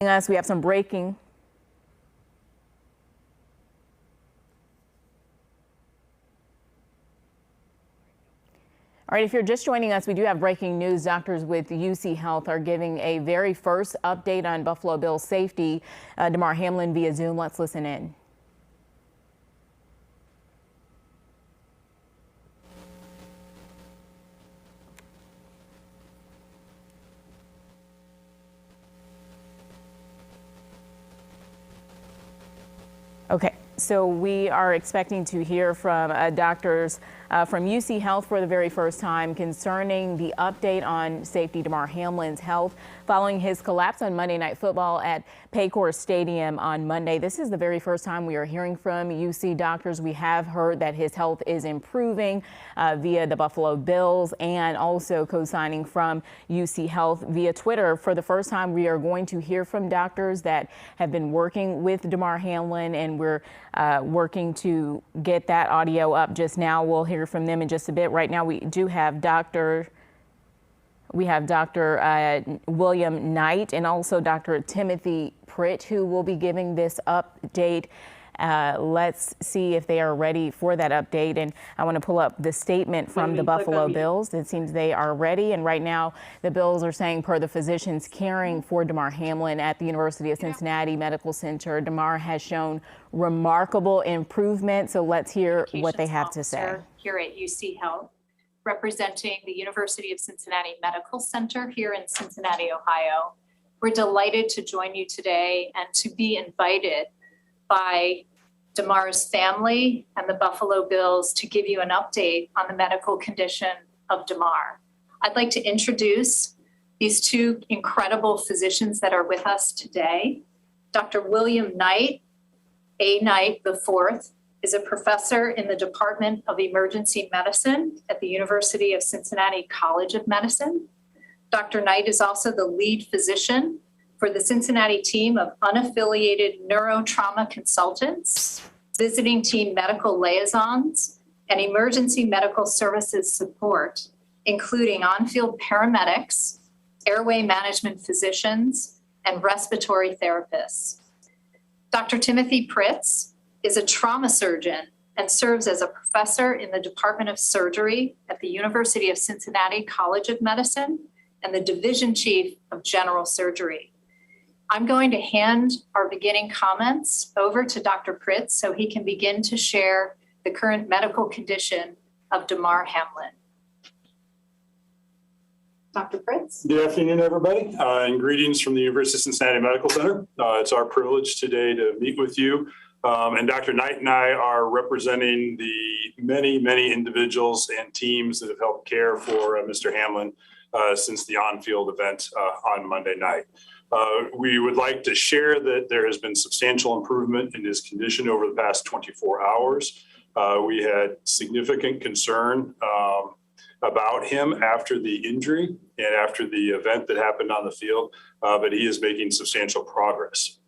We have some breaking. All right, if you're just joining us, we do have breaking news. Doctors with UC Health are giving a very first update on Buffalo Bills safety. Damar Hamlin via Zoom. Let's listen in. Okay, so we are expecting to hear from doctors from UC Health for the very first time concerning the update on safety Damar Hamlin's health following his collapse on Monday Night Football at Paycor Stadium on Monday. This is the very first time we are hearing from UC doctors. We have heard that his health is improving via the Buffalo Bills and also co-signing from UC Health via Twitter. For the first time, we are going to hear from doctors that have been working with Damar Hamlin, and we're working to get that audio up just now. We'll hear from them in just a bit. Right now, we do have Dr. William Knight and also Dr. Timothy Pritt, who will be giving this update. Let's see if they are ready for that update. And I want to pull up the statement from the Buffalo Bills. It seems they are ready. And right now, the Bills are saying, per the physicians caring for Damar Hamlin at the University of Cincinnati Medical Center, Damar has shown remarkable improvement. So let's hear what they have to say. Here at UC Health, representing the University of Cincinnati Medical Center here in Cincinnati, Ohio. We're delighted to join you today and to be invited by Damar's family and the Buffalo Bills to give you an update on the medical condition of Damar. I'd like to introduce these two incredible physicians that are with us today. Dr. William Knight, A. Knight IV, is a professor in the Department of Emergency Medicine at the University of Cincinnati College of Medicine. Dr. Knight is also the lead physician for the Cincinnati team of unaffiliated neurotrauma consultants, visiting team medical liaisons, and emergency medical services support, including on-field paramedics, airway management physicians, and respiratory therapists. Dr. Timothy Pritt is a trauma surgeon and serves as a professor in the Department of Surgery at the University of Cincinnati College of Medicine and the Division Chief of General Surgery. I'm going to hand our beginning comments over to Dr. Pritt so he can begin to share the current medical condition of Damar Hamlin. Dr. Pritt. Good afternoon, everybody, and greetings from the University of Cincinnati Medical Center. It's our privilege today to meet with you. And Dr. Knight and I are representing the many individuals and teams that have helped care for Mr. Hamlin since the on-field event on Monday night. We would like to share that there has been substantial improvement in his condition over the past 24 hours. We had significant concern about him after the injury and after the event that happened on the field, but he is making substantial progress.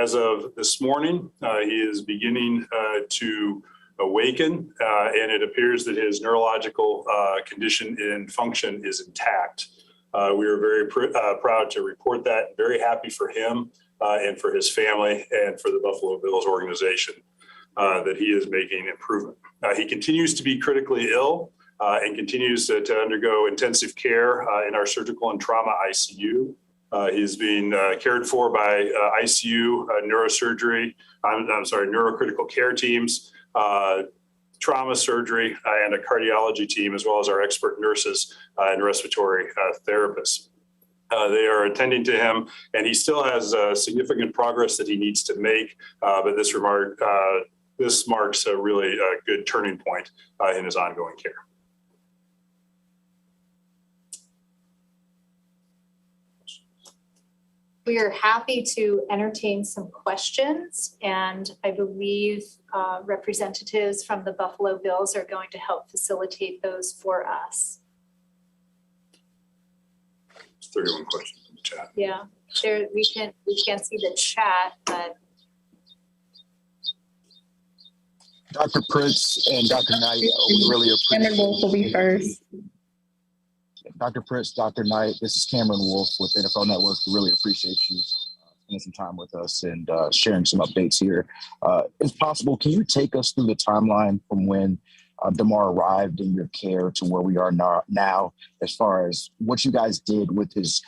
As of this morning, he is beginning to awaken, and it appears that his neurological condition and function is intact. We are very proud to report that, very happy for him and for his family and for the Buffalo Bills organization that he is making improvement. He continues to be critically ill and continues to undergo intensive care in our surgical and trauma ICU. He's being cared for by ICU, neurocritical care teams, trauma surgery, and a cardiology team, as well as our expert nurses and respiratory therapists. They are attending to him, and he still has significant progress that he needs to make, but this marks a really good turning point in his ongoing care. We are happy to entertain some questions, and I believe representatives from the Buffalo Bills are going to help facilitate those for us. 31 questions in the chat. Yeah, there we can't see the chat, but Dr. Pritt and Dr. Knight, we really appreciate Cameron Wolf will be first. Dr. Pritt, Dr. Knight, this is Cameron Wolf with NFL Network. We really appreciate you spending some time with us and sharing some updates here. If possible, can you take us through the timeline from when Damar arrived in your care to where we are now, as far as what you guys did with his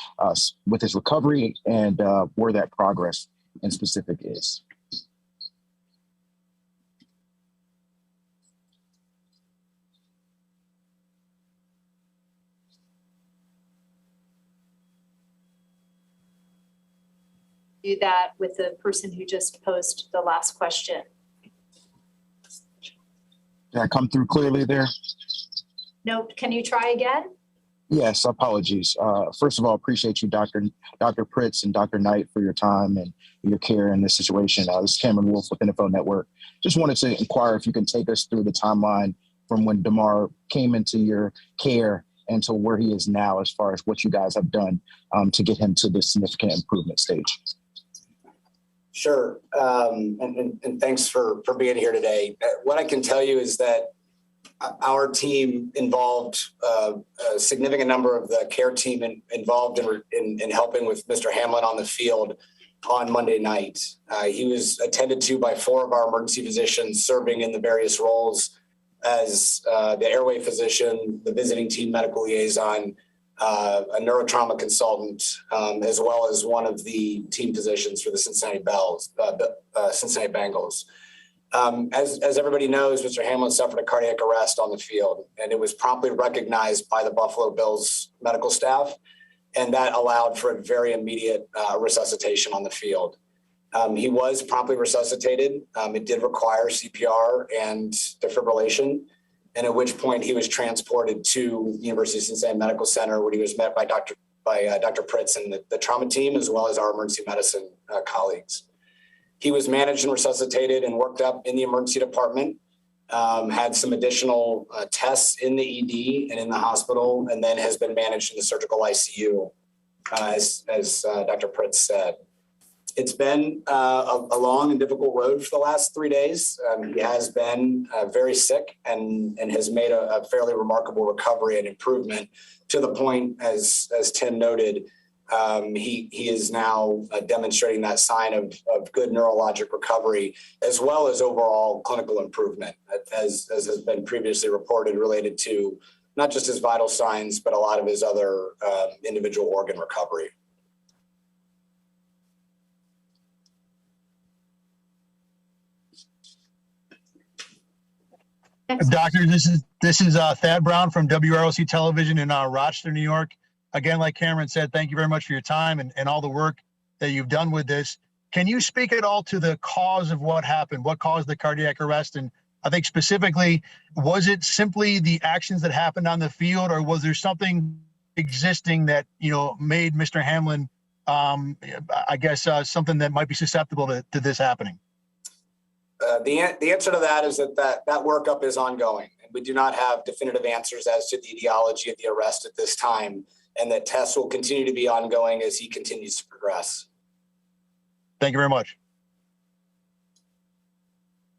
recovery and where that progress in specific is? Do that with the person who just posed the last question. Did I come through clearly there? No, can you try again? Yes, apologies. First of all, appreciate you, Dr. Pritz and Dr. Knight, for your time and your care in this situation. This is Cameron Wolf with NFL Network. Just wanted to inquire if you can take us through the timeline from when Damar came into your care and to where he is now, as far as what you guys have done to get him to this significant improvement stage. Sure. And thanks for being here today. What I can tell you is that our team involved a significant number of the care team involved in helping with Mr. Hamlin on the field on Monday night. He was attended to by 4 of our emergency physicians serving in the various roles as the airway physician, the visiting team medical liaison, a neurotrauma consultant, as well as one of the team physicians for the Cincinnati Bengals. As everybody knows, Mr. Hamlin suffered a cardiac arrest on the field, and it was promptly recognized by the Buffalo Bills medical staff, and that allowed for a very immediate resuscitation on the field. He was promptly resuscitated. It did require CPR and defibrillation, and at which point he was transported to the University of Cincinnati Medical Center, where he was met by Dr. Pritz and the trauma team, as well as our emergency medicine colleagues. He was managed and resuscitated and worked up in the emergency department, had some additional tests in the ED and in the hospital, and then has been managed in the surgical ICU, as Dr. Pritz said. It's been a long and difficult road for the last 3 days. He has been very sick and has made a fairly remarkable recovery and improvement, to the point, as Tim noted, he is now demonstrating that sign of good neurologic recovery, as well as overall clinical improvement, as has been previously reported, related to not just his vital signs, but a lot of his other individual organ recovery. Doctor, this is Thad Brown from WROC Television in Rochester, New York. Again, like Cameron said, thank you very much for your time and all the work that you've done with this. Can you speak at all to the cause of what happened? What caused the cardiac arrest? And I think specifically, was it simply the actions that happened on the field, or was there something existing that, made Mr. Hamlin, something that might be susceptible to this happening? The answer to that is that workup is ongoing, and we do not have definitive answers as to the etiology of the arrest at this time, and that tests will continue to be ongoing as he continues to progress. Thank you very much.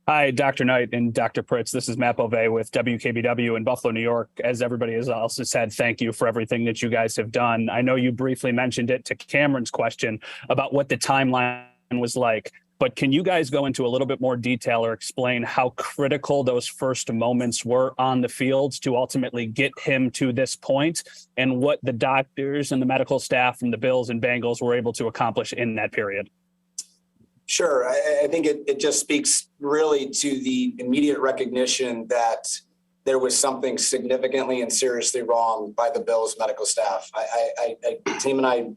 Hi, Dr. Knight and Dr. Pritz. This is Matt Bove with WKBW in Buffalo, New York. As everybody has also said, thank you for everything that you guys have done. I know you briefly mentioned it to Cameron's question about what the timeline was like, but can you guys go into a little bit more detail or explain how critical those first moments were on the field to ultimately get him to this point, and what the doctors and the medical staff from the Bills and Bengals were able to accomplish in that period? Sure. I think it just speaks really to the immediate recognition that there was something significantly and seriously wrong by the Bills medical staff. Tim and I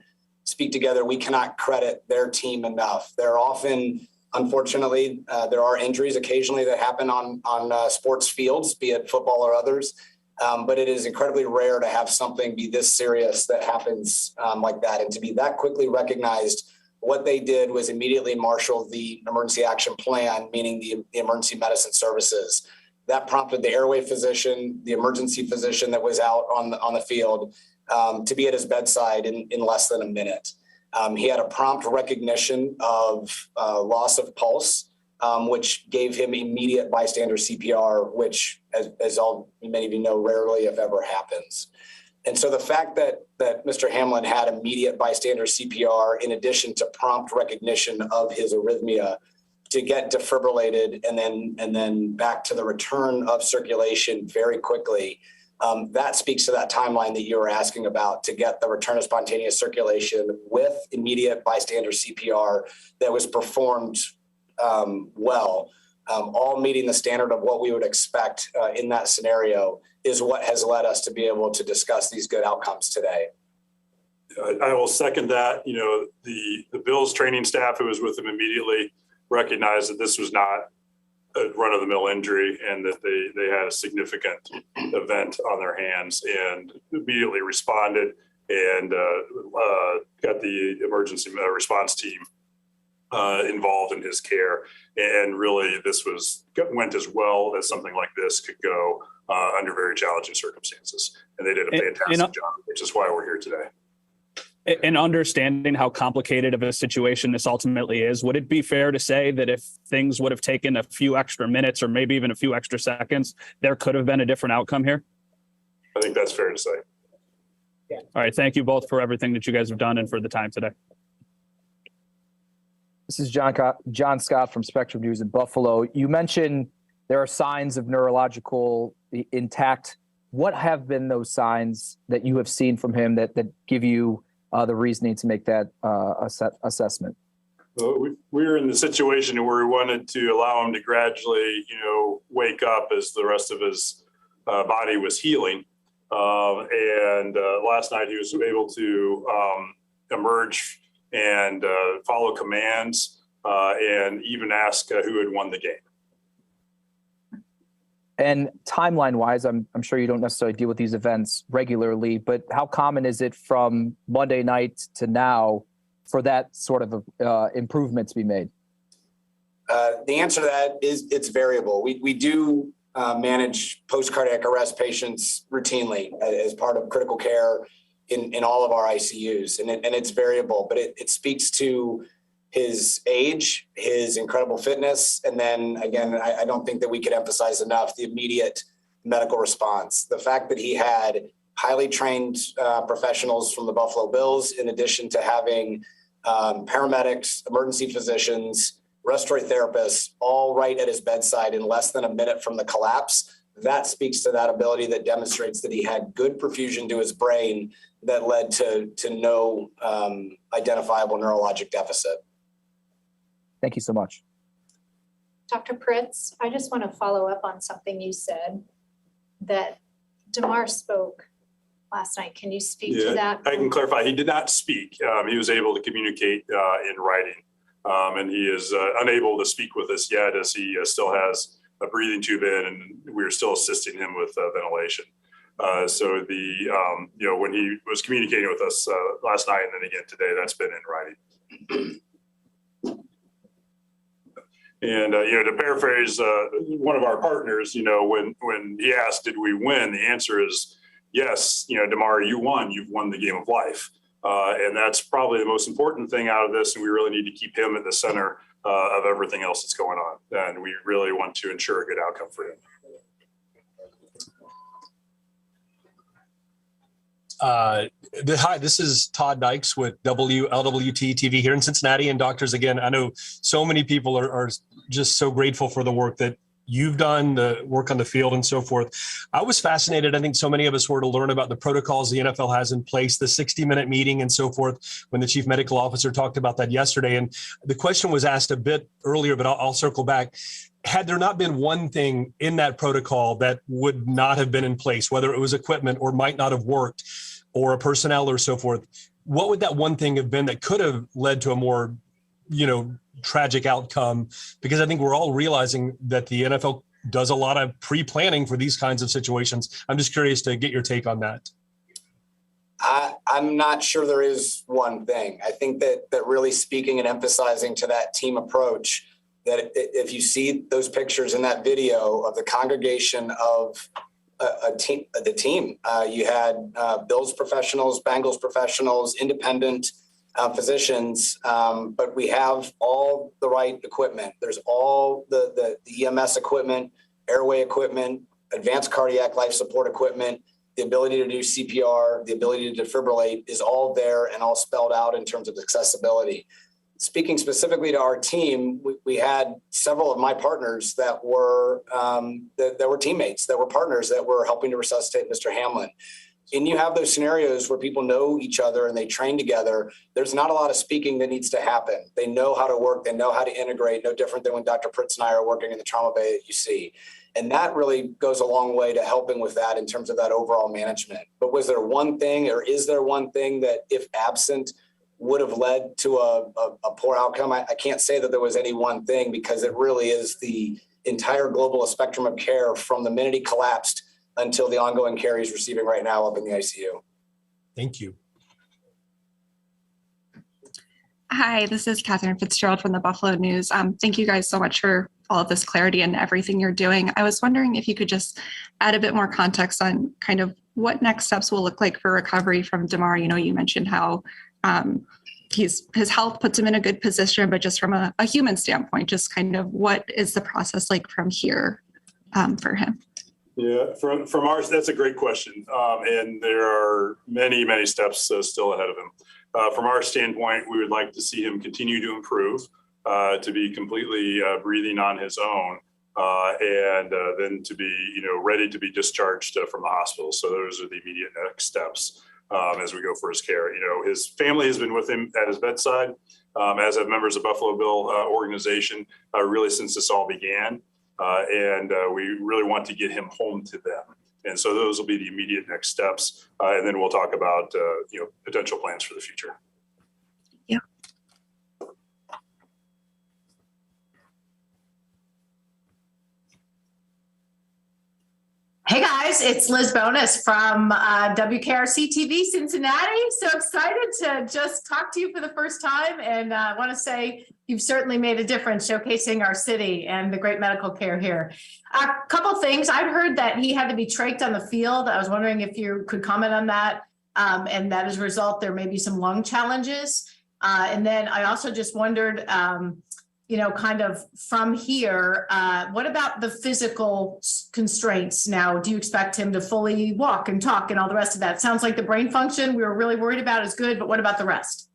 speak together. We cannot credit their team enough. They're often, unfortunately, there are injuries occasionally that happen on sports fields, be it football or others. But it is incredibly rare to have something be this serious that happens like that, and to be that quickly recognized. What they did was immediately marshal the emergency action plan, meaning the emergency medicine services. That prompted the airway physician, the emergency physician that was out on the field, to be at his bedside in less than a minute. He had a prompt recognition of loss of pulse, which gave him immediate bystander CPR, which, as many of you know, rarely if ever happens. And so the fact that Mr. Hamlin had immediate bystander CPR in addition to prompt recognition of his arrhythmia to get defibrillated and then back to the return of circulation very quickly, that speaks to that timeline that you were asking about to get the return of spontaneous circulation with immediate bystander CPR that was performed well, all meeting the standard of what we would expect in that scenario is what has led us to be able to discuss these good outcomes today. I will second that. You know, the Bills training staff who was with him immediately recognized that this was not a run-of-the-mill injury and that they had a significant event on their hands and immediately responded and got the emergency response team involved in his care. And really, this went as well as something like this could go under very challenging circumstances. And they did a fantastic job, which is why we're here today. And understanding how complicated of a situation this ultimately is, would it be fair to say that if things would have taken a few extra minutes or maybe even a few extra seconds, there could have been a different outcome here? I think that's fair to say. Yeah. All right. Thank you both for everything that you guys have done and for the time today. This is John Scott from Spectrum News in Buffalo. You mentioned there are signs of neurological intact. What have been those signs that you have seen from him that give you the reasoning to make that assessment? We were in the situation where we wanted to allow him to gradually, wake up as the rest of his body was healing. And last night he was able to emerge and follow commands and even ask who had won the game. And timeline-wise, I'm sure you don't necessarily deal with these events regularly, but how common is it from Monday night to now for that sort of improvement to be made? The answer to that is it's variable. We do manage post-cardiac arrest patients routinely as part of critical care in all of our ICUs, and it's variable, but it speaks to his age, his incredible fitness, and then again, I don't think that we could emphasize enough the immediate medical response. The fact that he had highly trained professionals from the Buffalo Bills, in addition to having paramedics, emergency physicians, respiratory therapists, all right at his bedside in less than a minute from the collapse, that speaks to that ability that demonstrates that he had good perfusion to his brain that led to no identifiable neurologic deficit. Thank you so much. Dr. Pritz, I just want to follow up on something you said, that Damar spoke last night. Can you speak to that? I can clarify. He did not speak. He was able to communicate in writing, and he is unable to speak with us yet, as he still has a breathing tube in, and we're still assisting him with ventilation. So when he was communicating with us last night and then again today, that's been in writing. And, to paraphrase one of our partners, when he asked, did we win? The answer is yes. Damar, you won. You've won the game of life. And that's probably the most important thing out of this. And we really need to keep him at the center of everything else that's going on. And we really want to ensure a good outcome for him. Hi, this is Todd Dykes with WLWT TV here in Cincinnati. And doctors, again, I know so many people are just so grateful for the work that you've done, the work on the field and so forth. I was fascinated. I think so many of us were to learn about the protocols the NFL has in place, the 60-minute meeting and so forth, when the chief medical officer talked about that yesterday. And the question was asked a bit earlier, but I'll circle back. Had there not been one thing in that protocol that would not have been in place, whether it was equipment or might not have worked or a personnel or so forth, what would that one thing have been that could have led to a more, tragic outcome? Because I think we're all realizing that the NFL does a lot of pre-planning for these kinds of situations. I'm just curious to get your take on that. I'm not sure there is one thing. I think that really speaking and emphasizing to that team approach, that if you see those pictures in that video of the congregation of the team, you had Bills professionals, Bengals professionals, independent physicians, but we have all the right equipment. There's all the EMS equipment, airway equipment, advanced cardiac life support equipment. the ability to do CPR, the ability to defibrillate is all there and all spelled out in terms of accessibility. Speaking specifically to our team, we had several of my partners that were teammates, that were partners that were helping to resuscitate Mr. Hamlin. And you have those scenarios where people know each other and they train together. There's not a lot of speaking that needs to happen. They know how to work. They know how to integrate, no different than when Dr. Pritz and I are working in the trauma bay at UC. And that really goes a long way to helping with that in terms of that overall management. But was there one thing, or is there one thing that, if absent, would have led to a poor outcome? I can't say that there was any one thing, because it really is the entire global spectrum of care from the minute he collapsed until the ongoing care he's receiving right now up in the ICU. Thank you. Hi, this is Catherine Fitzgerald from the Buffalo News. Thank you guys so much for all of this clarity and everything you're doing. I was wondering if you could just add a bit more context on kind of what next steps will look like for recovery from Damar. You know, you mentioned how his health puts him in a good position, but just from a human standpoint, just kind of what is the process like from here for him? Yeah, from ours, that's a great question. And there are many, many steps still ahead of him. From our standpoint, we would like to see him continue to improve, to be completely breathing on his own, and then to be, ready to be discharged from the hospital. So those are the immediate next steps as we go for his care. His family has been with him at his bedside, as have members of Buffalo Bill organization, really since this all began. And we really want to get him home to them. And so those will be the immediate next steps. And then we'll talk about, potential plans for the future. Yeah. Hey guys, it's Liz Bonus from WKRC TV Cincinnati. So excited to just talk to you for the first time. And I want to say you've certainly made a difference showcasing our city and the great medical care here. A couple things. I'd heard that he had to be trached on the field. I was wondering if you could comment on that. And that as a result, there may be some lung challenges. And then I also just wondered, kind of from here, what about the physical constraints now? Do you expect him to fully walk and talk and all the rest of that? Sounds like the brain function we were really worried about is good, but what about the rest?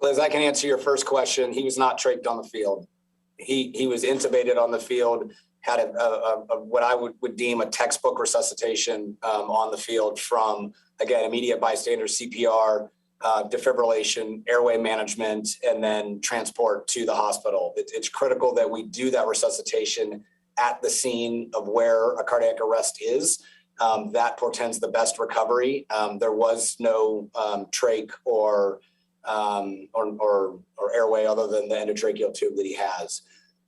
Liz, I can answer your first question. He was not trached on the field. He was intubated on the field, had what I would deem a textbook resuscitation on the field from, again, immediate bystander CPR, defibrillation, airway management, and then transport to the hospital. It's critical that we do that resuscitation at the scene of where a cardiac arrest is. That portends the best recovery. There was no trach or airway other than the endotracheal tube that he has.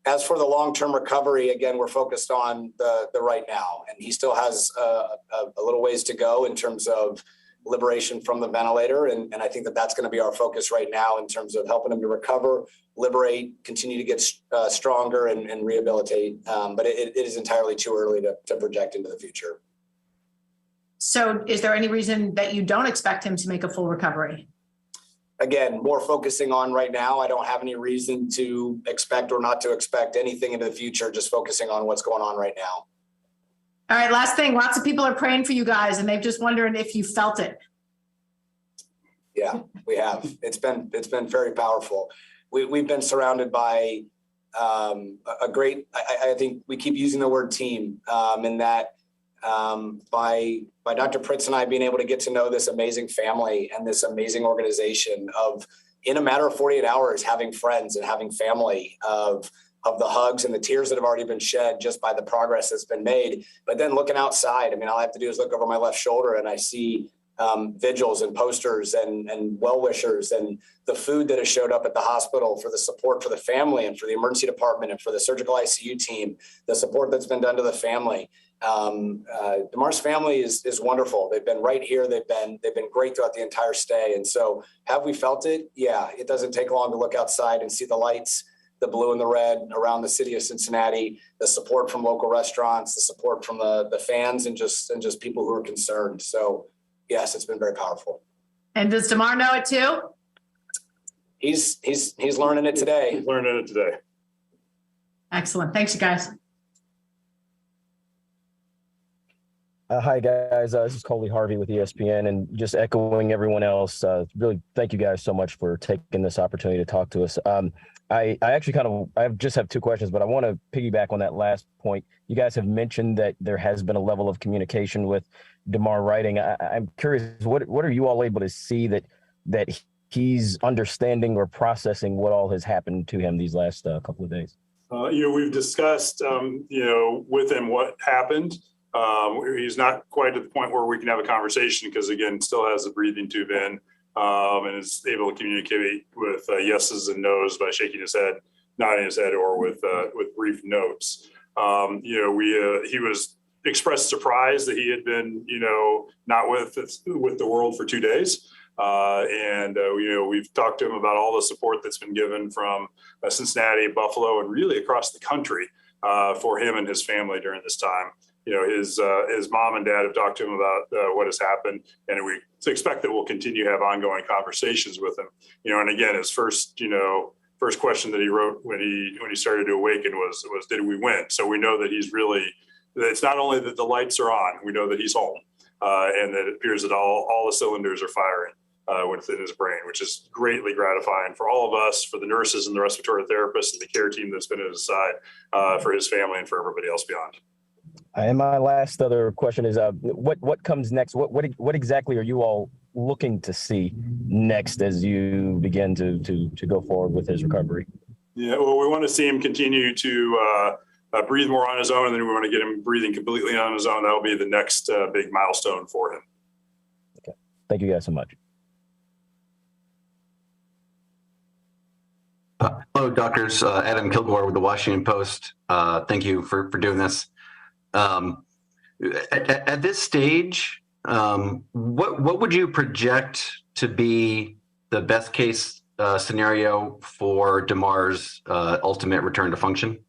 As for the long-term recovery, again, we're focused on the right now, and he still has a little ways to go in terms of liberation from the ventilator. And I think that's going to be our focus right now in terms of helping him to recover, liberate, continue to get stronger and rehabilitate. But it is entirely too early to project into the future. So is there any reason that you don't expect him to make a full recovery? Again, more focusing on right now. I don't have any reason to expect or not to expect anything into the future, just focusing on what's going on right now. All right, last thing. Lots of people are praying for you guys, and they've just wondering if you felt it. Yeah, we have. It's been very powerful. We've been surrounded by a great. I think we keep using the word team, in that by Dr. Pritz and I being able to get to know this amazing family and this amazing organization of, in a matter of 48 hours, having friends and having family of the hugs and the tears that have already been shed just by the progress that's been made. But then looking outside, I mean, all I have to do is look over my left shoulder and I see vigils and posters and well-wishers and the food that has showed up at the hospital for the support for the family and for the emergency department and for the surgical ICU team, the support that's been done to the family. Damar's family is wonderful. They've been right here. They've been great throughout the entire stay. And so have we felt it? Yeah, it doesn't take long to look outside and see the lights, the blue and the red around the city of Cincinnati, the support from local restaurants, the support from the fans and just people who are concerned. So yes, it's been very powerful. And does Damar know it too? He's learning it today. He's learning it today. Excellent. Thanks, you guys. Hi, guys. This is Coley Harvey with ESPN, and just echoing everyone else, really thank you guys so much for taking this opportunity to talk to us. I actually I just have two questions, but I want to piggyback on that last point. You guys have mentioned that there has been a level of communication with Damar Writing. I'm curious, what are you all able to see that he's understanding or processing what all has happened to him these last couple of days? We've discussed, with him what happened. He's not quite at the point where we can have a conversation because, again, still has a breathing tube in and is able to communicate with yeses and nos by shaking his head, nodding his head, or with brief notes. He was expressed surprise that he had been, not with the world for 2 days. We've talked to him about all the support that's been given from Cincinnati, Buffalo, and really across the country for him and his family during this time. His mom and dad have talked to him about what has happened, and we expect that we'll continue to have ongoing conversations with him. And again, his first question that he wrote when he started to awaken was did we win? So we know that it's not only that the lights are on, we know that he's home, and that it appears that all the cylinders are firing within his brain, which is greatly gratifying for all of us, for the nurses and the respiratory therapists and the care team that's been at his side, for his family and for everybody else beyond. And my last other question is, what comes next? What exactly are you all looking to see next as you begin to go forward with his recovery? Yeah, well, we want to see him continue to breathe more on his own, and then we want to get him breathing completely on his own. That'll be the next big milestone for him. Okay. Thank you guys so much. Hello, doctors. Adam Kilgore with the Washington Post. Thank you for doing this. At this stage, what would you project to be the best case scenario for Damar's ultimate return to function?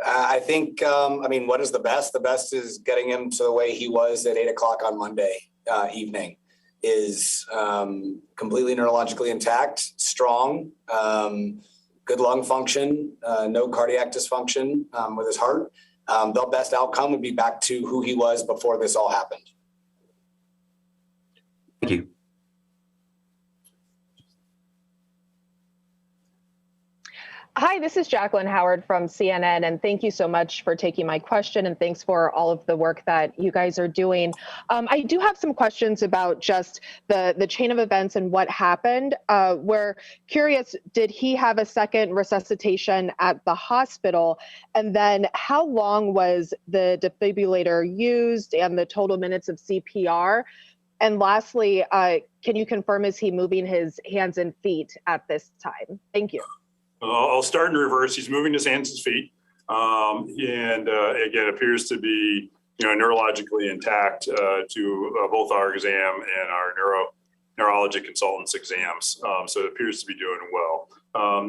I think, what is the best? The best is getting him to the way he was at 8:00 on Monday evening. Is completely neurologically intact, strong, good lung function, no cardiac dysfunction with his heart. The best outcome would be back to who he was before this all happened. Thank you. Hi, this is Jacqueline Howard from CNN, and thank you so much for taking my question, and thanks for all of the work that you guys are doing. I do have some questions about just the chain of events and what happened. We're curious, did he have a second resuscitation at the hospital? And then how long was the defibrillator used and the total minutes of CPR? And lastly, can you confirm, is he moving his hands and feet at this time? Thank you. I'll start in reverse. He's moving his hands and feet, and again, appears to be neurologically intact to both our exam and our neurology consultants' exams. So it appears to be doing well.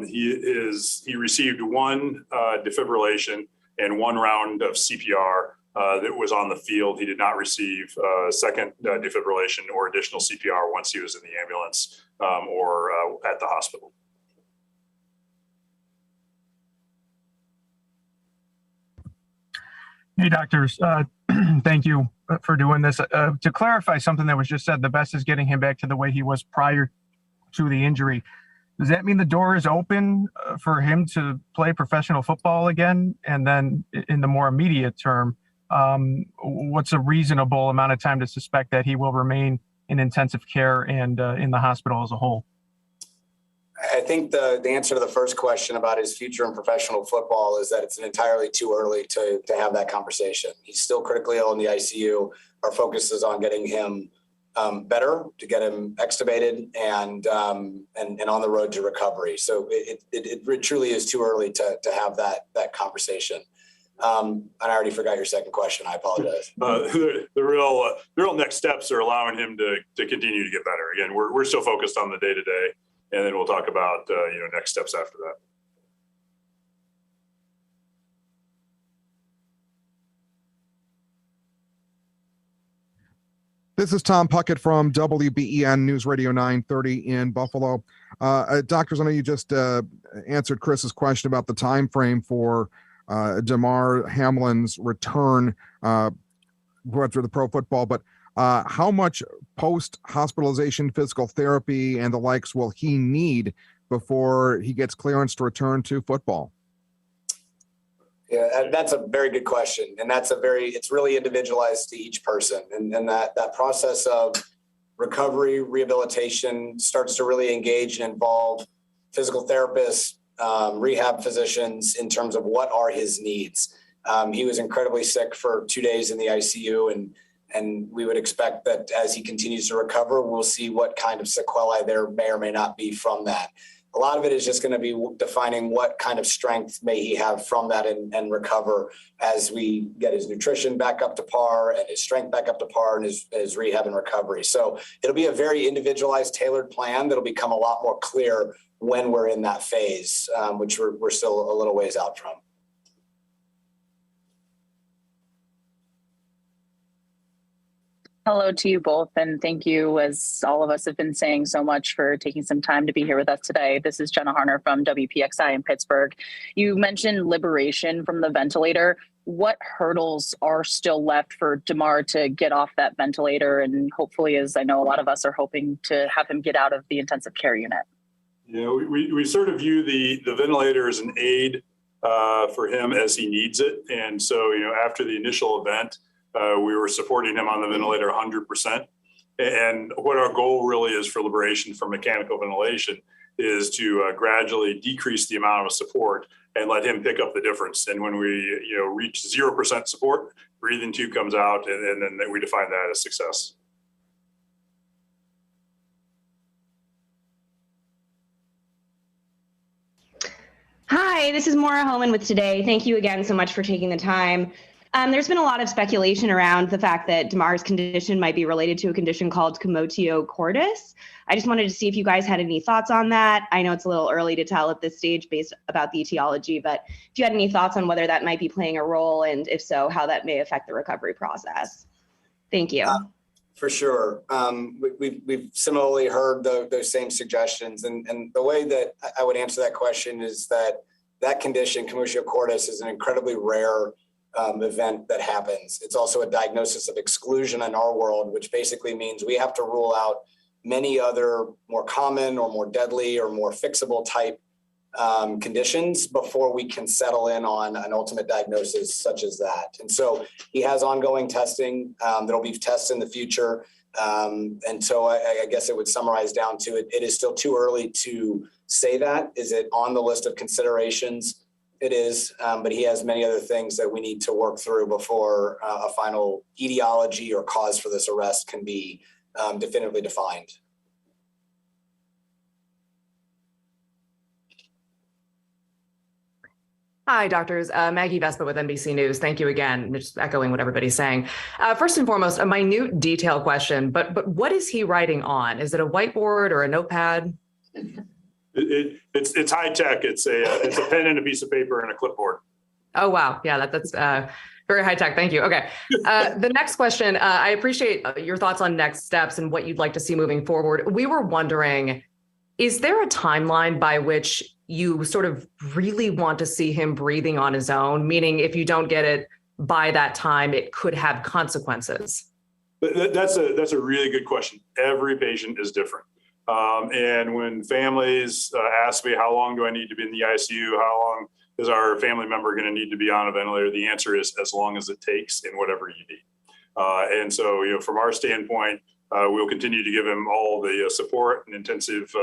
He received one defibrillation and one round of CPR that was on the field. He did not receive second defibrillation or additional CPR once he was in the ambulance or at the hospital. Hey, doctors. Thank you for doing this. To clarify something that was just said, the best is getting him back to the way he was prior to the injury. Does that mean the door is open for him to play professional football again? And then in the more immediate term, what's a reasonable amount of time to suspect that he will remain in intensive care and in the hospital as a whole? I think the answer to the first question about his future in professional football is that it's entirely too early to have that conversation. He's still critically ill in the ICU. Our focus is on getting him better, to get him extubated and on the road to recovery. So it truly is too early to have that conversation. And I already forgot your second question. I apologize. The real next steps are allowing him to continue to get better. Again, we're still focused on the day-to-day. And then we'll talk about, next steps after that. This is Tom Puckett from WBEN News Radio 930 in Buffalo. Doctors, I know you just answered Chris's question about the time frame for Damar Hamlin's return. went through the pro football, but how much post-hospitalization physical therapy and the likes will he need before he gets clearance to return to football? Yeah, that's a very good question. And it's really individualized to each person. And that process of recovery, rehabilitation starts to really engage and involve physical therapists, rehab physicians in terms of what are his needs. He was incredibly sick for 2 days in the ICU, and we would expect that as he continues to recover, we'll see what kind of sequelae there may or may not be from that. A lot of it is just going to be defining what kind of strength may he have from that and recover as we get his nutrition back up to par and his strength back up to par and his rehab and recovery. So it'll be a very individualized, tailored plan that'll become a lot more clear when we're in that phase, which we're still a little ways out from. Hello to you both, and thank you, as all of us have been saying, so much for taking some time to be here with us today. This is Jenna Harner from WPXI in Pittsburgh. You mentioned liberation from the ventilator. What hurdles are still left for Damar to get off that ventilator and hopefully, as I know a lot of us are hoping, to have him get out of the intensive care unit? You know, we sort of view the ventilator as an aid for him as he needs it. And so, you know, after the initial event, we were supporting him on the ventilator 100%. And what our goal really is for liberation from mechanical ventilation is to gradually decrease the amount of support and let him pick up the difference. And when we, reach 0% support, breathing tube comes out, and then we define that as success. Hi, this is Maura Homan with Today. Thank you again so much for taking the time. There's been a lot of speculation around the fact that Damar's condition might be related to a condition called commotio cordis. I just wanted to see if you guys had any thoughts on that. I know it's a little early to tell at this stage based about the etiology, but if you had any thoughts on whether that might be playing a role, and if so, how that may affect the recovery process. Thank you. For sure. We've similarly heard those same suggestions. And the way that I would answer that question is that condition, commotio cordis, is an incredibly rare event that happens. It's also a diagnosis of exclusion in our world, which basically means we have to rule out many other more common or more deadly or more fixable type conditions before we can settle in on an ultimate diagnosis such as that. And so he has ongoing testing. There'll be tests in the future. And so I guess it would summarize down to it is still too early to say that. Is it on the list of considerations? It is, but he has many other things that we need to work through before a final etiology or cause for this arrest can be definitively defined. Hi, doctors. Maggie Vespa with NBC News. Thank you again. Just echoing what everybody's saying. First and foremost, a minute detail question, but what is he writing on? Is it a whiteboard or a notepad? It's high tech. It's a pen and a piece of paper and a clipboard. Oh, wow. Yeah, that's very high tech. Thank you. Okay. The next question, I appreciate your thoughts on next steps and what you'd like to see moving forward. We were wondering, is there a timeline by which you sort of really want to see him breathing on his own? Meaning if you don't get it by that time, it could have consequences. That's a really good question. Every patient is different. And when families ask me, how long do I need to be in the ICU? How long is our family member going to need to be on a ventilator? The answer is as long as it takes and whatever you need. And so, from our standpoint, we'll continue to give him all the support and intensive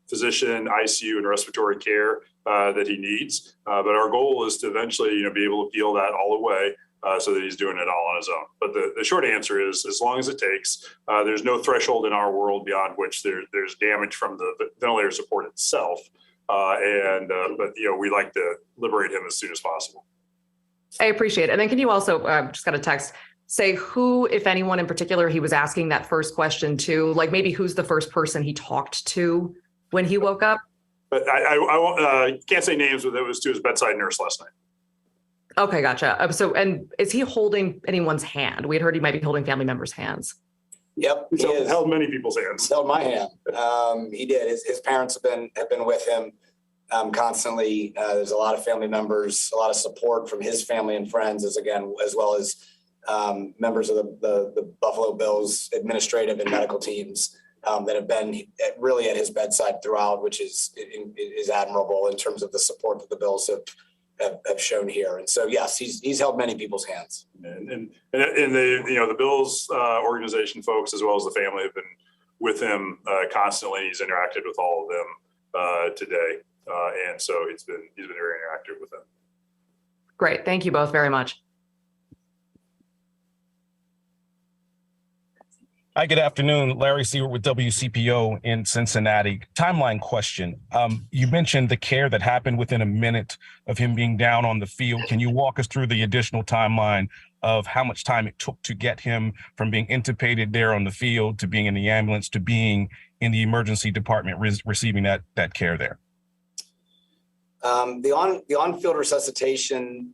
physician, ICU, and respiratory care that he needs. But our goal is to eventually, be able to peel that all away so that he's doing it all on his own. But the short answer is as long as it takes. There's no threshold in our world beyond which there's damage from the ventilator support itself. But we like to liberate him as soon as possible. I appreciate it. And then can you also, just got a text, say who, if anyone in particular, he was asking that first question to, like maybe who's the first person he talked to when he woke up? But I can't say names, but it was to his bedside nurse last night. Okay, gotcha. And is he holding anyone's hand? We had heard he might be holding family members' hands. Yep, he held many people's hands. Held my hand. He did. His parents have been with him constantly. There's a lot of family members, a lot of support from his family and friends, as well as members of the Buffalo Bills administrative and medical teams that have been really at his bedside throughout, which is admirable in terms of the support that the Bills have shown here. And so, yes, he's held many people's hands. And the Bills organization folks, as well as the family, have been with him constantly. He's interacted with all of them today. And so he's been very interactive with them. Great. Thank you both very much. Hi, good afternoon. Larry Seward with WCPO in Cincinnati. Timeline question. You mentioned the care that happened within a minute of him being down on the field. Can you walk us through the additional timeline of how much time it took to get him from being intubated there on the field to being in the ambulance to being in the emergency department receiving that care there? The on-field resuscitation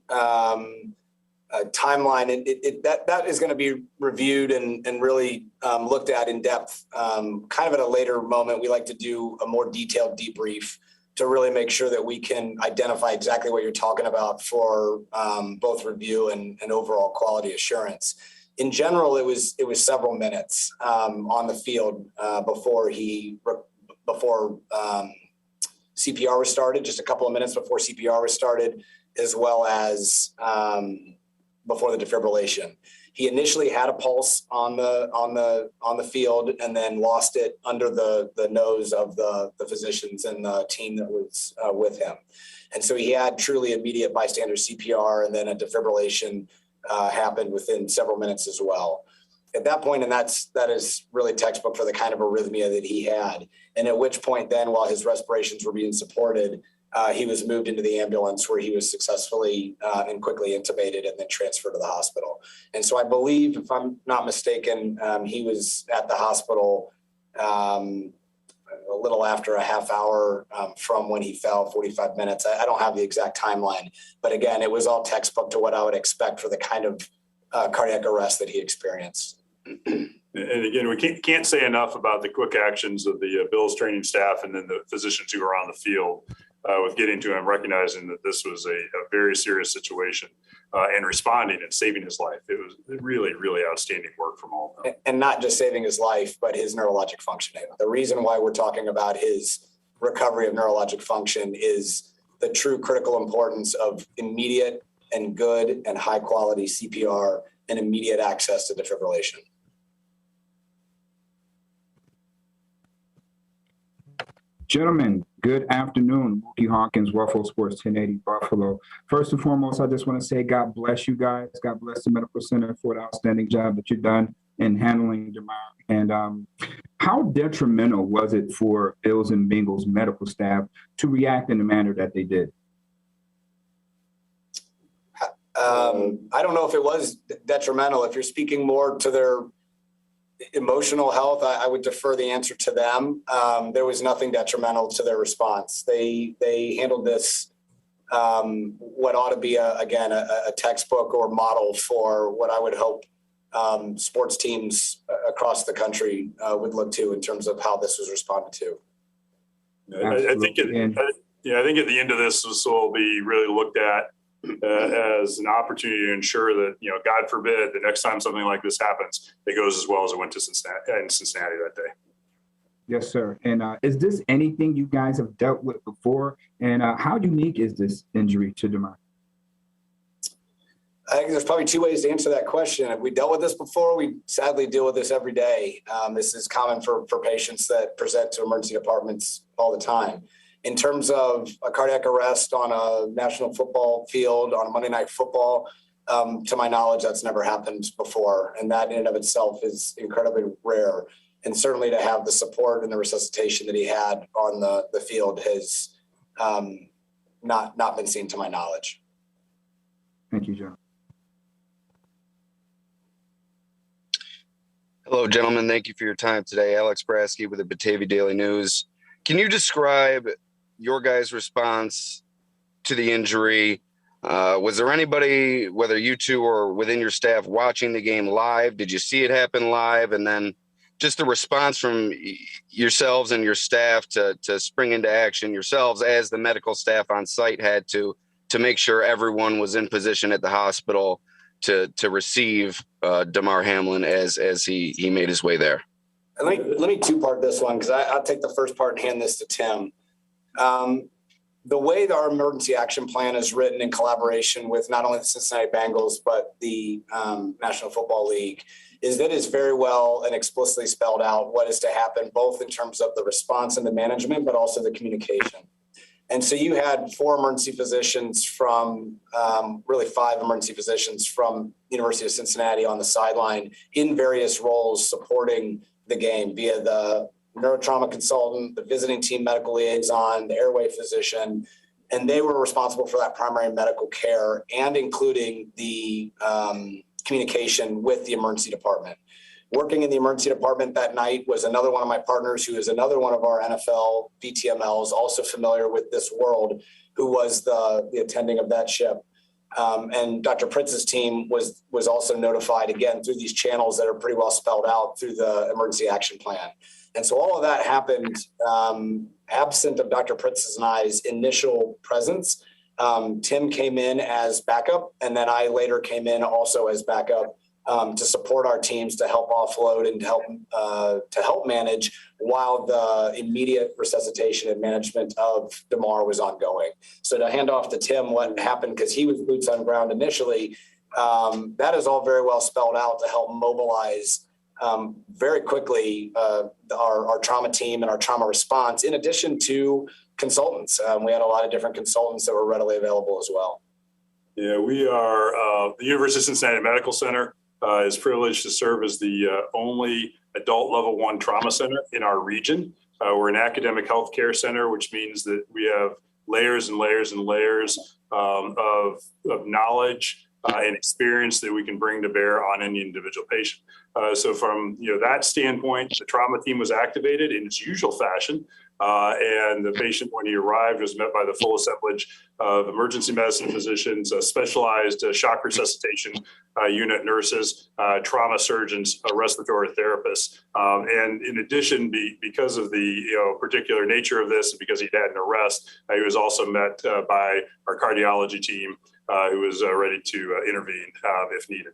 timeline, that is going to be reviewed and really looked at in depth kind of at a later moment. We like to do a more detailed debrief to really make sure that we can identify exactly what you're talking about for both review and overall quality assurance. In general, it was several minutes on the field before CPR was started, just a couple of minutes before CPR was started, as well as before the defibrillation. He initially had a pulse on the field and then lost it under the nose of the physicians and the team that was with him. And so he had truly immediate bystander CPR, and then a defibrillation happened within several minutes as well. At that point, and that is really textbook for the kind of arrhythmia that he had. And at which point then, while his respirations were being supported, he was moved into the ambulance where he was successfully and quickly intubated and then transferred to the hospital. And so I believe, if I'm not mistaken, he was at the hospital a little after a half hour from when he fell, 45 minutes. I don't have the exact timeline, but again, it was all textbook to what I would expect for the kind of cardiac arrest that he experienced. And again, we can't say enough about the quick actions of the Bills training staff and then the physicians who were on the field with getting to him, recognizing that this was a very serious situation and responding and saving his life. It was really, really outstanding work from all of them. And not just saving his life, but his neurologic functioning. The reason why we're talking about his recovery of neurologic function is the true critical importance of immediate and good and high quality CPR and immediate access to defibrillation. Gentlemen, good afternoon. Mookie Hawkins, Ruffalo Sports 1080 Buffalo. First and foremost, I just want to say God bless you guys. God bless the Medical Center for the outstanding job that you've done in handling Damar. And how detrimental was it for Bills and Bengals medical staff to react in the manner that they did? I don't know if it was detrimental. If you're speaking more to their emotional health, I would defer the answer to them. There was nothing detrimental to their response. They handled this what ought to be a textbook or model for what I would hope sports teams across the country would look to in terms of how this was responded to. I think at the end of this will be really looked at as an opportunity to ensure that, God forbid, the next time something like this happens, it goes as well as it went to Cincinnati that day. Yes, sir. And is this anything you guys have dealt with before? And how unique is this injury to Damar? I think there's probably two ways to answer that question. If we dealt with this before, we sadly deal with this every day. This is common for patients that present to emergency departments all the time. In terms of a cardiac arrest on a national football field on a Monday Night Football, to my knowledge, that's never happened before. And that in and of itself is incredibly rare. And certainly to have the support and the resuscitation that he had on the field has not been seen to my knowledge. Thank you, John. Hello, gentlemen. Thank you for your time today. Alex Brasky with the Batavia Daily News. Can you describe your guys' response to the injury? Was there anybody, whether you two or within your staff, watching the game live? Did you see it happen live? And then just the response from yourselves and your staff to spring into action yourselves as the medical staff on site had to make sure everyone was in position at the hospital to receive Damar Hamlin as he made his way there? And let me two-part this one, because I'll take the first part and hand this to Tim. The way that our emergency action plan is written in collaboration with not only the Cincinnati Bengals, but the National Football League, is that it's very well and explicitly spelled out what is to happen, both in terms of the response and the management, but also the communication. And so you had 4 emergency physicians from, really 5 emergency physicians from University of Cincinnati on the sideline in various roles supporting the game via the neurotrauma consultant, the visiting team medical liaison, the airway physician, and they were responsible for that primary medical care and including the communication with the emergency department. Working in the emergency department that night was another one of my partners who is another one of our NFL VTMLs, also familiar with this world, who was the attending of that ship. And Dr. Pritz's team was also notified again through these channels that are pretty well spelled out through the emergency action plan. And so all of that happened absent of Dr. Pritz's and I's initial presence. Tim came in as backup, and then I later came in also as backup to support our teams to help offload and to help manage while the immediate resuscitation and management of Damar was ongoing. So to hand off to Tim what happened, because he was boots on ground initially, that is all very well spelled out to help mobilize very quickly our trauma team and our trauma response, in addition to consultants. We had a lot of different consultants that were readily available as well. Yeah, we are, the University of Cincinnati Medical Center is privileged to serve as the only adult level 1 trauma center in our region. We're an academic healthcare center, which means that we have layers and layers and layers of knowledge and experience that we can bring to bear on any individual patient. So from that standpoint, the trauma team was activated in its usual fashion. And the patient, when he arrived, was met by the full assemblage of emergency medicine physicians, specialized shock resuscitation unit nurses, trauma surgeons, respiratory therapists. And in addition, because of the particular nature of this, and because he had an arrest, he was also met by our cardiology team, who was ready to intervene if needed.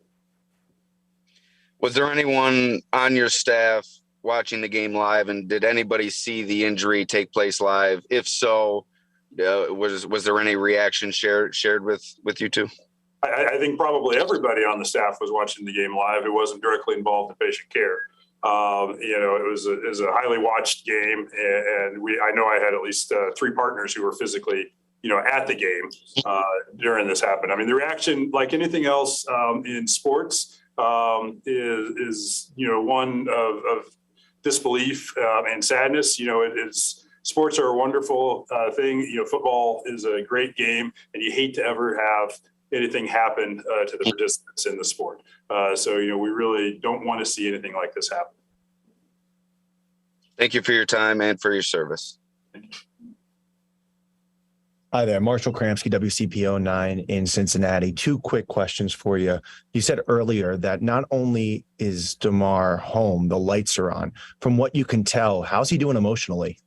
Was there anyone on your staff watching the game live, and did anybody see the injury take place live? If so, was there any reaction shared with you two? I think probably everybody on the staff was watching the game live. It wasn't directly involved in patient care. It was a highly watched game, and I know I had at least 3 partners who were physically at the game during this happened. I mean, the reaction, like anything else in sports, is one of disbelief and sadness. Sports are a wonderful thing. Football is a great game, and you hate to ever have anything happen to the participants in the sport. So we really don't want to see anything like this happen. Thank you for your time and for your service. Hi there, Marshall Kramsky, WCPO 9 in Cincinnati. 2 quick questions for you. You said earlier that not only is Damar home, the lights are on. From what you can tell, how's he doing emotionally?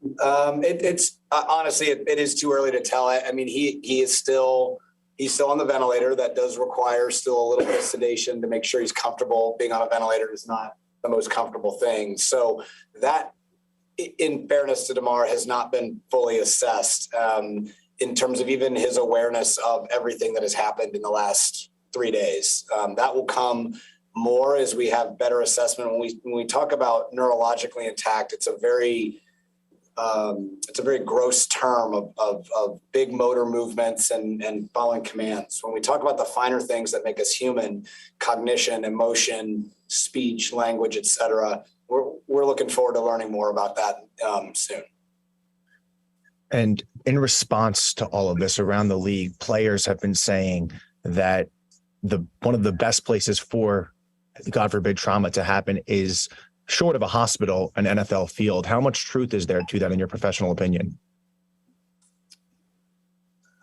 It's honestly, it is too early to tell. I mean, he's still on the ventilator. That does require still a little bit of sedation to make sure he's comfortable. Being on a ventilator is not the most comfortable thing. So that, in fairness to Damar, has not been fully assessed in terms of even his awareness of everything that has happened in the last 3 days. That will come more as we have better assessment. When we talk about neurologically intact, it's a very gross term of big motor movements and following commands. When we talk about the finer things that make us human, cognition, emotion, speech, language, et cetera, we're looking forward to learning more about that soon. And in response to all of this around the league, players have been saying that one of the best places for, God forbid, trauma to happen is short of a hospital, an NFL field. How much truth is there to that in your professional opinion?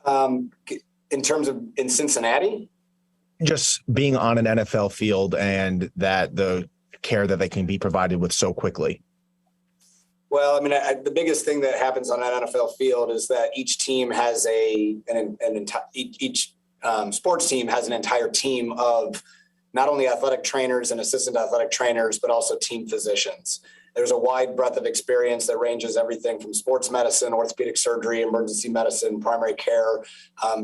In terms of in Cincinnati? Just being on an NFL field and that the care that they can be provided with so quickly. Well, I mean, the biggest thing that happens on an NFL field is that each team has each sports team has an entire team of not only athletic trainers and assistant athletic trainers, but also team physicians. There's a wide breadth of experience that ranges everything from sports medicine, orthopedic surgery, emergency medicine, primary care.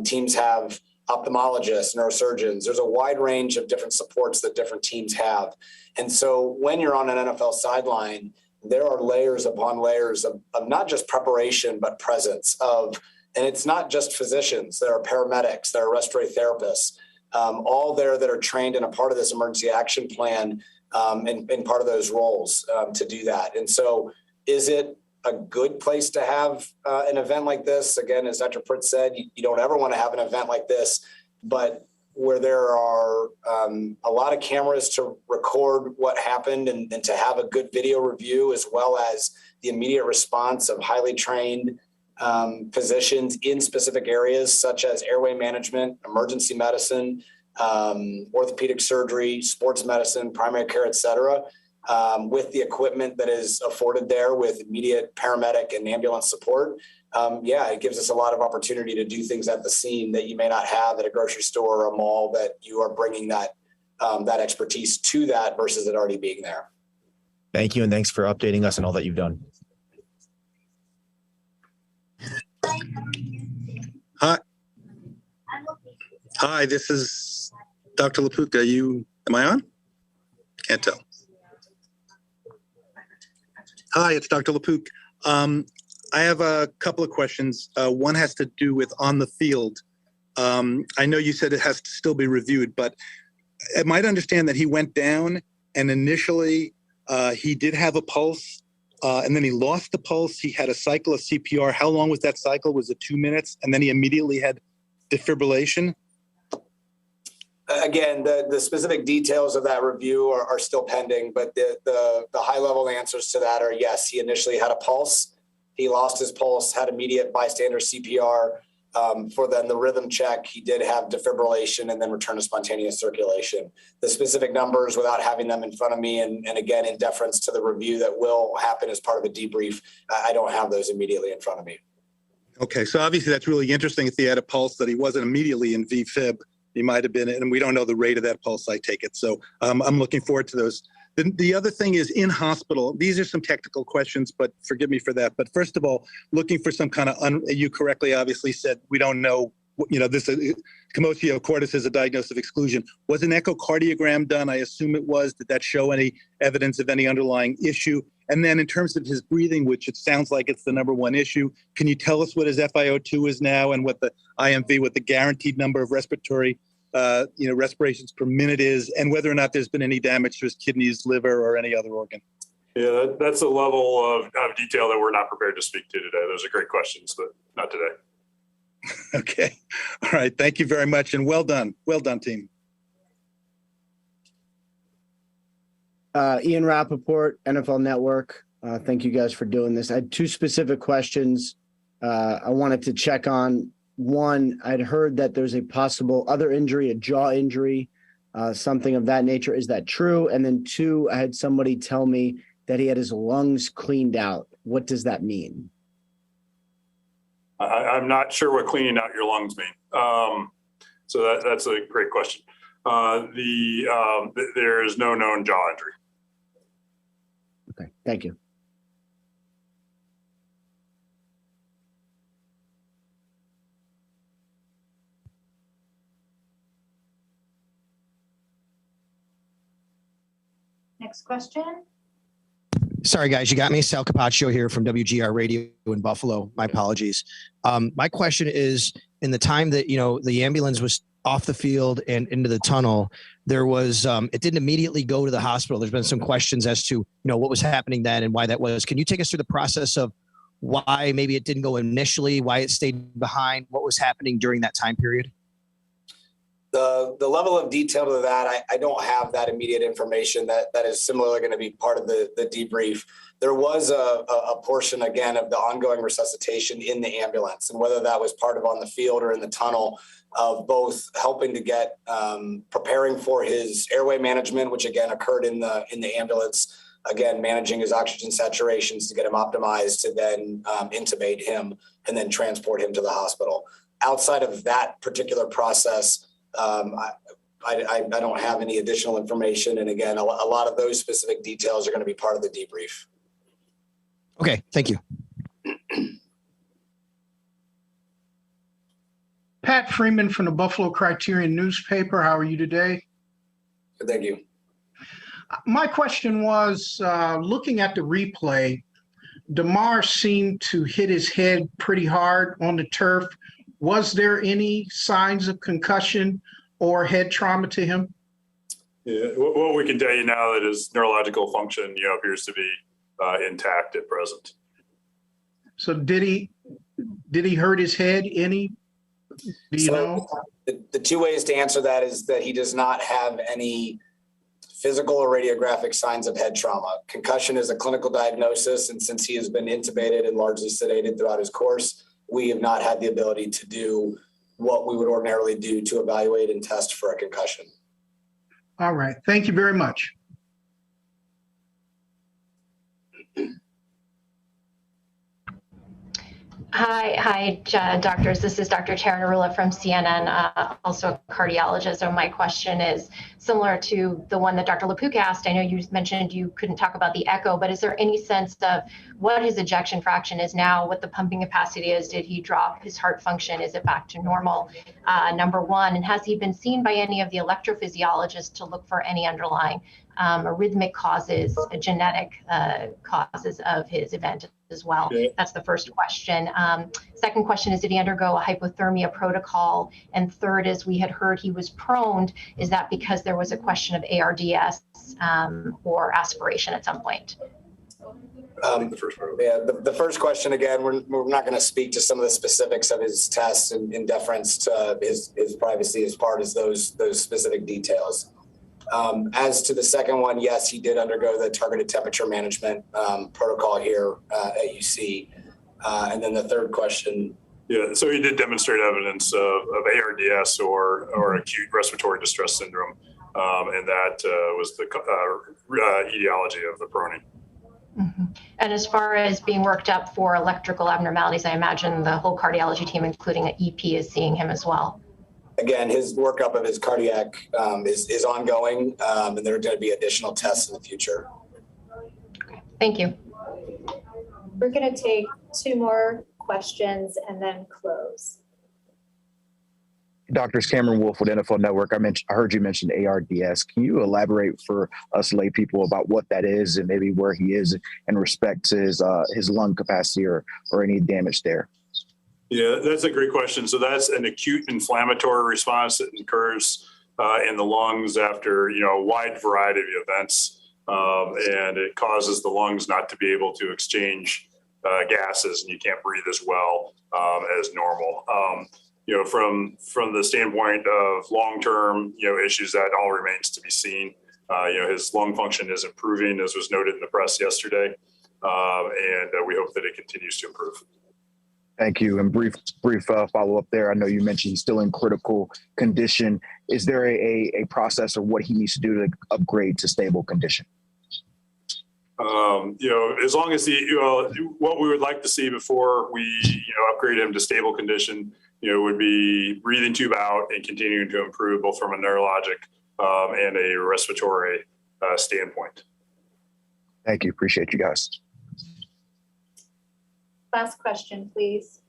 Teams have ophthalmologists, neurosurgeons. There's a wide range of different supports that different teams have. And so when you're on an NFL sideline, there are layers upon layers of not just preparation, but presence of, and it's not just physicians. There are paramedics, there are respiratory therapists, all there that are trained and a part of this emergency action plan and part of those roles to do that. And so is it a good place to have an event like this? Again, as Dr. Pritz said, you don't ever want to have an event like this, but where there are a lot of cameras to record what happened and to have a good video review, as well as the immediate response of highly trained physicians in specific areas such as airway management, emergency medicine, orthopedic surgery, sports medicine, primary care, et cetera, with the equipment that is afforded there with immediate paramedic and ambulance support. It gives us a lot of opportunity to do things at the scene that you may not have at a grocery store or a mall, that you are bringing that expertise to that versus it already being there. Thank you. And thanks for updating us on all that you've done. Hi, this is Dr. LaPuca. Am I on? Can't tell. Hi, it's Dr. LaPuca. I have a couple of questions. One has to do with on the field. I know you said it has to still be reviewed, but I might understand that he went down and initially he did have a pulse and then he lost the pulse. He had a cycle of CPR. How long was that cycle? Was it 2 minutes? And then he immediately had defibrillation? Again, the specific details of that review are still pending, but the high level answers to that are yes, he initially had a pulse. He lost his pulse, had immediate bystander CPR. For then the rhythm check, he did have defibrillation and then return to spontaneous circulation. The specific numbers, without having them in front of me, and again, in deference to the review that will happen as part of a debrief, I don't have those immediately in front of me. Okay, so obviously that's really interesting. If he had a pulse that he wasn't immediately in VFib, he might have been, and we don't know the rate of that pulse, I take it. So I'm looking forward to those. The other thing is in hospital, these are some technical questions, but forgive me for that. But first of all, looking for some kind of, you correctly obviously said, we don't know, this commotio cordis is a diagnosis of exclusion. Was an echocardiogram done? I assume it was. Did that show any evidence of any underlying issue? And then in terms of his breathing, which it sounds like it's the number one issue, can you tell us what his FiO2 is now and what the IMV, what the guaranteed number of respiratory respirations per minute is, and whether or not there's been any damage to his kidneys, liver, or any other organ? Yeah, that's a level of detail that we're not prepared to speak to today. Those are great questions, but not today. Okay. All right. Thank you very much. And well done. Well done, team. Ian Rappaport, NFL Network. Thank you guys for doing this. I had two specific questions I wanted to check on. One, I'd heard that there's a possible other injury, a jaw injury, something of that nature. Is that true? And then two, I had somebody tell me that he had his lungs cleaned out. What does that mean? I'm not sure what cleaning out your lungs mean. So that's a great question. There is no known jaw injury. Okay, thank you. Next question. Sorry, guys, you got me. Sal Capaccio here from WGR Radio in Buffalo. My apologies. My question is, in the time that, the ambulance was off the field and into the tunnel, there was, it didn't immediately go to the hospital. There's been some questions as to, what was happening then and why that was. Can you take us through the process of why maybe it didn't go initially, why it stayed behind, what was happening during that time period? The level of detail to that, I don't have that immediate information that is similarly going to be part of the debrief. There was a portion, again, of the ongoing resuscitation in the ambulance, and whether that was part of on the field or in the tunnel, of both helping to get preparing for his airway management, which again occurred in the ambulance, again, managing his oxygen saturations to get him optimized, to then intubate him and then transport him to the hospital. outside of that particular process, I don't have any additional information. And again, a lot of those specific details are going to be part of the debrief. Okay, thank you. Pat Freeman from the Buffalo Criterion newspaper. How are you today? Good, thank you. My question was, looking at the replay, DeMar seemed to hit his head pretty hard on the turf. Was there any signs of concussion or head trauma to him? Yeah, what we can tell you now that his neurological function, appears to be intact at present. So did he hurt his head any? Do you know? The two ways to answer that is that he does not have any physical or radiographic signs of head trauma. Concussion is a clinical diagnosis, and since he has been intubated and largely sedated throughout his course, we have not had the ability to do what we would ordinarily do to evaluate and test for a concussion. All right. Thank you very much. Hi, doctors. This is Dr. Tara Narula from CNN, also a cardiologist. So my question is similar to the one that Dr. LaPook asked. I know you mentioned you couldn't talk about the echo, but is there any sense of what his ejection fraction is now, what the pumping capacity is? Did he drop his heart function? Is it back to normal? Number one, and has he been seen by any of the electrophysiologists to look for any underlying arrhythmic causes, genetic causes of his event as well? That's the first question. Second question is, did he undergo a hypothermia protocol? And third is, we had heard he was prone. Is that because there was a question of ARDS or aspiration at some point? The first question, again, we're not going to speak to some of the specifics of his tests in deference to his privacy as part of those specific details. As to the second one, yes, he did undergo the targeted temperature management protocol here at UC. And then the third question. Yeah, so he did demonstrate evidence of ARDS or acute respiratory distress syndrome, and that was the etiology of the proning. Mm-hmm. And as far as being worked up for electrical abnormalities, I imagine the whole cardiology team, including an EP, is seeing him as well. Again, his workup of his cardiac is ongoing, and there are going to be additional tests in the future. Thank you. We're going to take two more questions and then close. Doctors Cameron Wolf with NFL Network. I heard you mention ARDS. Can you elaborate for us lay people about what that is and maybe where he is in respect to his lung capacity or any damage there? Yeah, that's a great question. So that's an acute inflammatory response that occurs in the lungs after a wide variety of events, and it causes the lungs not to be able to exchange gases, and you can't breathe as well as normal. From the standpoint of long-term issues, that all remains to be seen. His lung function is improving, as was noted in the press yesterday, and we hope that it continues to improve. Thank you. And brief follow-up there. I know you mentioned he's still in critical condition. Is there a process of what he needs to do to upgrade to stable condition? As long as what we would like to see before we upgrade him to stable condition, would be breathing tube out and continuing to improve both from a neurologic and a respiratory standpoint. Thank you. Appreciate you guys. Last question, please.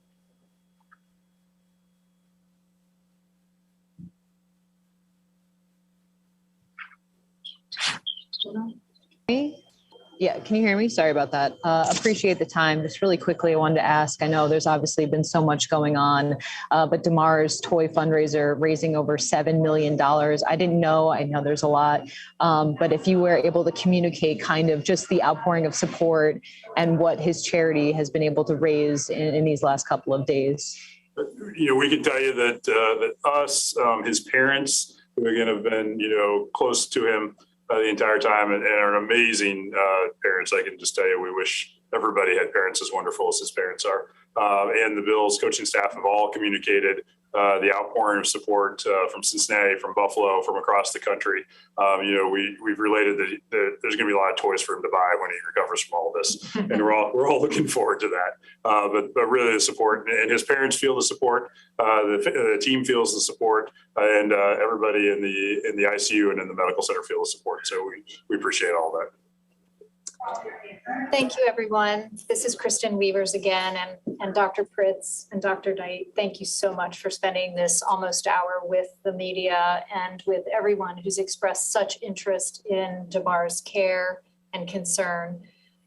Yeah, can you hear me? Sorry about that. Appreciate the time. Just really quickly, I wanted to ask, I know there's obviously been so much going on, but DeMar's toy fundraiser raising over $7 million. I didn't know, I know there's a lot, but if you were able to communicate kind of just the outpouring of support and what his charity has been able to raise in these last couple of days. We can tell you that us, his parents, who again have been, close to him the entire time and are amazing parents. I can just tell you, we wish everybody had parents as wonderful as his parents are. And the Bills coaching staff have all communicated the outpouring of support from Cincinnati, from Buffalo, from across the country. We've related that there's going to be a lot of toys for him to buy when he recovers from all of this, and we're all looking forward to that. But really, the support, and his parents feel the support, the team feels the support, and everybody in the ICU and in the medical center feel the support. So we appreciate all that. Thank you, everyone. This is Kristen Weavers again, and Dr. Pritz and Dr. Knight, thank you so much for spending this almost hour with the media and with everyone who's expressed such interest in Damar's care and concern.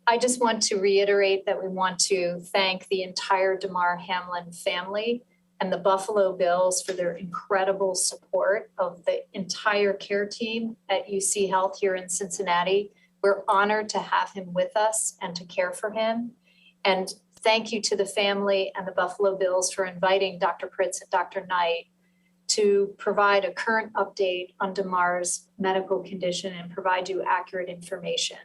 I just want to reiterate that we want to thank the entire Damar Hamlin family and the Buffalo Bills for their incredible support of the entire care team at UC Health here in Cincinnati. We're honored to have him with us and to care for him. And thank you to the family and the Buffalo Bills for inviting Dr. Pritz and Dr. Knight to provide a current update on Damar's medical condition and provide you accurate information.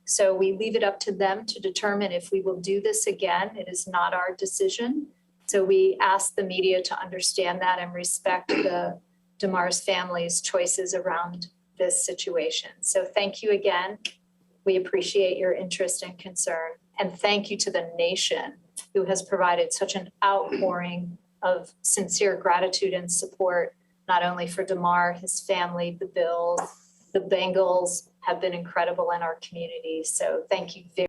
So we leave it up to them to determine if we will do this again. It is not our decision. So we ask the media to understand that and respect the Damar's family's choices around this situation. So thank you again. We appreciate your interest and concern. And thank you to the nation who has provided such an outpouring of sincere gratitude and support, not only for Damar, his family, the Bills, the Bengals have been incredible in our community. So thank you very